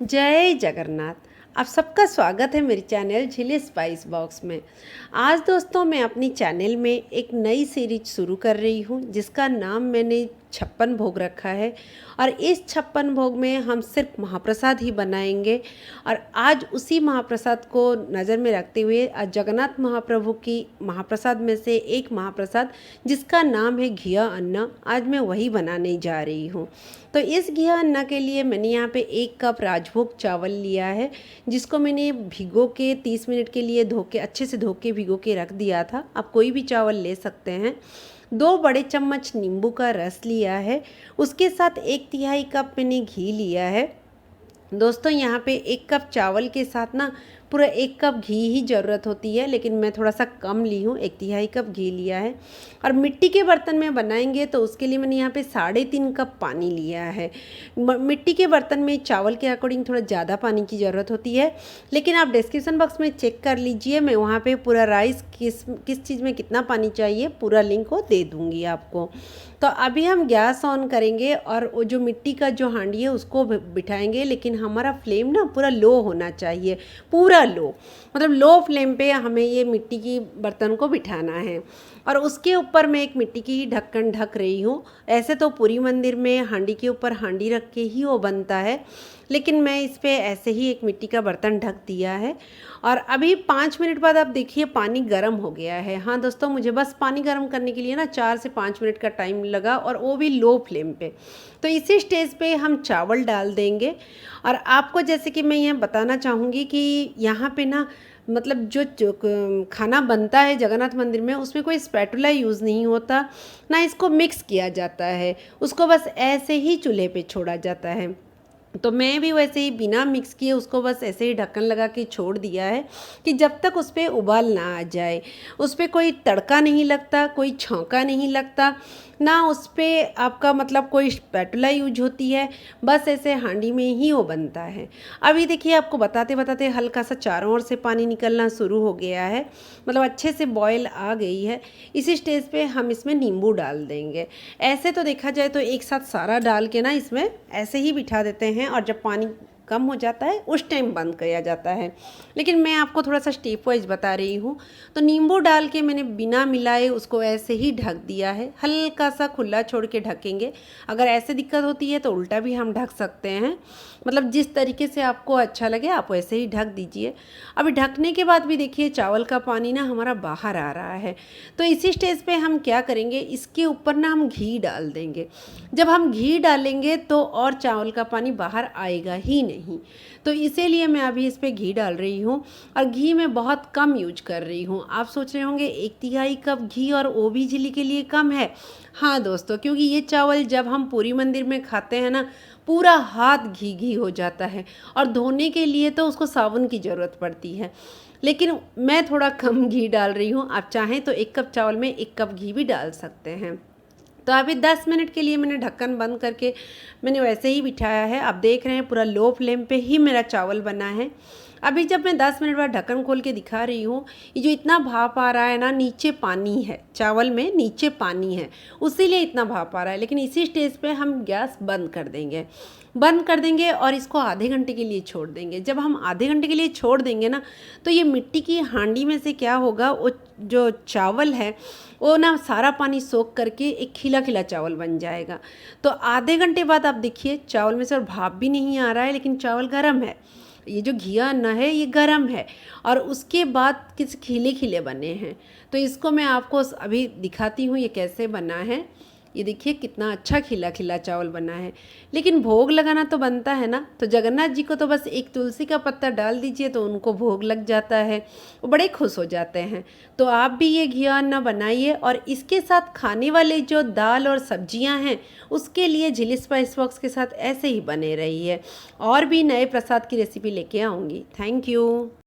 जय जगन्नाथ। आप सबका स्वागत है मेरे चैनल झिली स्पाइस बॉक्स में। आज दोस्तों मैं अपनी चैनल में एक नई सीरीज शुरू कर रही हूँ जिसका नाम मैंने 56 भोग रखा है। और इस 56 भोग में हम सिर्फ महाप्रसाद ही बनाएंगे। और आज उसी महाप्रसाद को नज़र में रखते हुए आज जगन्नाथ महाप्रभु की महाप्रसाद में से एक महाप्रसाद जिसका नाम है घिया अन्ना, आज मैं वही बनाने जा रही हूँ। तो इस घिया अन्ना के लिए मैंने यहाँ पे 1 कप राजभोग चावल लिया है जिसको मैंने भिगो के 30 मिनट के लिए अच्छे से धो के भिगो के रख दिया था। आप कोई भी चावल ले सकते हैं। 2 बड़े चम्मच नींबू का रस लिया है। उसके साथ 1/3 कप मैंने घी लिया है। दोस्तों यहाँ पे 1 कप चावल के साथ ना पूरा 1 कप घी ही ज़रूरत होती है, लेकिन मैं थोड़ा सा कम ली हूँ, 1/3 कप घी लिया है। और मिट्टी के बर्तन में बनाएंगे तो उसके लिए मैंने यहाँ पे 3.5 कप पानी लिया है। मिट्टी के बर्तन में चावल के अकॉर्डिंग थोड़ा ज़्यादा पानी की ज़रूरत होती है, लेकिन आप डिस्क्रिप्शन बॉक्स में चेक कर लीजिए। मैं वहाँ पे पूरा राइस किस चीज़ में कितना पानी चाहिए पूरा लिंक को दे दूँगी आपको। तो अभी हम गैस ऑन करेंगे और वो जो मिट्टी का जो हांडी है उसको बिठाएंगे, लेकिन हमारा फ्लेम ना पूरा लो होना चाहिए, पूरा लो, मतलब लो फ्लेम पे हमें ये मिट्टी की बर्तन को बिठाना है। और उसके ऊपर मैं एक मिट्टी की ढक्कन ढक रही हूँ। ऐसे तो पूरी मंदिर में हांडी के ऊपर हांडी रख के ही वो बनता है, लेकिन मैं इस पे ऐसे ही एक मिट्टी का बर्तन ढक दिया है। और अभी 5 मिनट बाद आप देखिए पानी गर्म हो गया है। हाँ दोस्तों, मुझे बस पानी गर्म करने के लिए ना 4 से 5 मिनट का टाइम लगा, और वो भी लो फ्लेम पे। तो इसी स्टेज पे हम चावल डाल देंगे। और आपको जैसे कि मैं यह बताना चाहूँगी कि यहाँ पे ना मतलब जो खाना बनता है जगन्नाथ मंदिर में उसमें कोई स्पैटुला यूज़ नहीं होता, ना इसको मिक्स किया जाता है, उसको बस ऐसे ही चूल्हे पे छोड़ा जाता है। तो मैं भी वैसे ही बिना मिक्स किए उसको बस ऐसे ही ढक्कन लगा के छोड़ दिया है कि जब तक उस पर उबाल ना आ जाए। उस पर कोई तड़का नहीं लगता, कोई छौंका नहीं लगता, ना उस पर आपका मतलब कोई स्पैटुला यूज होती है, बस ऐसे हांडी में ही वो बनता है। अभी देखिए आपको बताते बताते हल्का सा चारों ओर से पानी निकलना शुरू हो गया है, मतलब अच्छे से बॉयल आ गई है। इसी स्टेज पे हम इसमें नींबू डाल देंगे। ऐसे तो देखा जाए तो एक साथ सारा डाल के ना इसमें ऐसे ही बिठा देते हैं, और जब पानी कम हो जाता है उस टाइम बंद किया जाता है, लेकिन मैं आपको थोड़ा सा स्टेप वाइज बता रही हूँ। तो नींबू डाल के मैंने बिना मिलाए उसको ऐसे ही ढक दिया है, हल्का सा खुला छोड़ के ढकेंगे। अगर ऐसे दिक्कत होती है तो उल्टा भी हम ढक सकते हैं, मतलब जिस तरीके से आपको अच्छा लगे आप वैसे ही ढक दीजिए। अभी ढकने के बाद भी देखिए चावल का पानी ना हमारा बाहर आ रहा है। तो इसी स्टेज पे हम क्या करेंगे, इसके ऊपर ना हम घी डाल देंगे। जब हम घी डालेंगे तो और चावल का पानी बाहर आएगा ही नहीं, तो इसीलिए मैं अभी इस पर घी डाल रही हूँ। और घी मैं बहुत कम यूज कर रही हूँ। आप सोच रहे होंगे 1/3 कप घी और वो भी झिल्ली के लिए कम है। हाँ दोस्तों, क्योंकि ये चावल जब हम पूरी मंदिर में खाते हैं ना पूरा हाथ घी घी हो जाता है, और धोने के लिए तो उसको साबुन की ज़रूरत पड़ती है, लेकिन मैं थोड़ा कम घी डाल रही हूँ। आप चाहें तो 1 कप चावल में 1 कप घी भी डाल सकते हैं। तो अभी 10 मिनट के लिए मैंने ढक्कन बंद करके मैंने वैसे ही बिठाया है। आप देख रहे हैं पूरा लो फ्लेम पे ही मेरा चावल बना है। अभी जब मैं 10 मिनट बाद ढक्कन खोल के दिखा रही हूँ, ये जो इतना भाप आ रहा है ना, नीचे पानी है, चावल में नीचे पानी है, उसीलिए इतना भाप आ रहा है। लेकिन इसी स्टेज पे हम गैस बंद कर देंगे और इसको आधे घंटे के लिए छोड़ देंगे। जब हम आधे घंटे के लिए छोड़ देंगे ना, तो ये मिट्टी की हांडी में से क्या होगा, वो जो चावल है वो ना सारा पानी सोख करके एक खिला खिला चावल बन जाएगा। तो आधे घंटे बाद आप देखिए चावल में से और भाप भी नहीं आ रहा है, लेकिन चावल गर्म है। ये जो घिया अन्ना है ये गरम है, और उसके बाद किस खिले खिले बने हैं। तो इसको मैं आपको अभी दिखाती हूँ ये कैसे बना है। ये देखिए कितना अच्छा खिला खिला चावल बना है। लेकिन भोग लगाना तो बनता है ना, तो जगन्नाथ जी को तो बस एक तुलसी का पत्ता डाल दीजिए तो उनको भोग लग जाता है, वो बड़े खुश हो जाते हैं। तो आप भी ये घिया अन्ना बनाइए, और इसके साथ खाने वाले जो दाल और सब्जियां हैं उसके लिए झिली स्पाइस बॉक्स के साथ ऐसे ही बने रहिए। और भी नए प्रसाद की रेसिपी लेके आऊँगी। Thank you.